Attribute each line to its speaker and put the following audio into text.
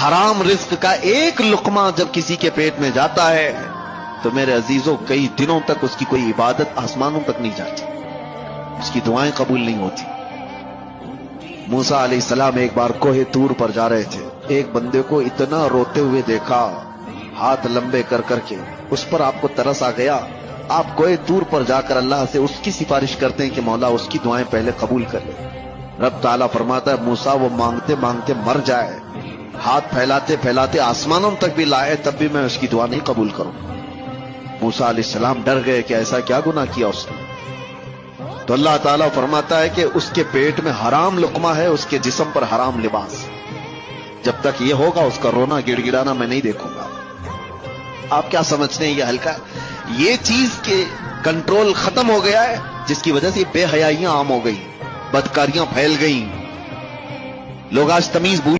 Speaker 1: حرام رزق کا ایک لقمہ جب کسی کے پیٹ میں جاتا ہے تو میرے عزیزوں کئی دنوں تک اس کی کوئی عبادت آسمانوں تک نہیں جاتی، اس کی دعائیں قبول نہیں ہوتی۔ موسیٰ علیہ السلام ایک بار کوہ طور پر جا رہے تھے، ایک بندے کو اتنا روتے ہوئے دیکھا، ہاتھ لمبے کر کر کے، اس پر آپ کو ترس آ گیا۔ آپ کوہ طور پر جا کر اللہ سے اس کی سفارش کرتے ہیں کہ مولا اس کی دعائیں پہلے قبول کر لے۔ رب تعالیٰ فرماتا ہے موسیٰ وہ مانگتے مانگتے مر جائے، ہاتھ پھیلاتے پھیلاتے آسمانوں تک بھی لائے، تب بھی میں اس کی دعا نہیں قبول کروں۔ موسیٰ علیہ السلام ڈر گئے کہ ایسا کیا گناہ کیا اس نے۔ تو اللہ تعالیٰ فرماتا ہے کہ اس کے پیٹ میں حرام لقمہ ہے، اس کے جسم پر حرام لباس، جب تک یہ ہوگا اس کا رونا گڑ گڑانا میں نہیں دیکھوں گا۔ آپ کیا سمجھتے ہیں یہ ہلکا؟ یہ چیز کے کنٹرول ختم ہو گیا ہے، جس کی وجہ سے بے حیائیاں عام ہو گئی، بدکاریاں پھیل گئیں، لوگ آج تمیز بھول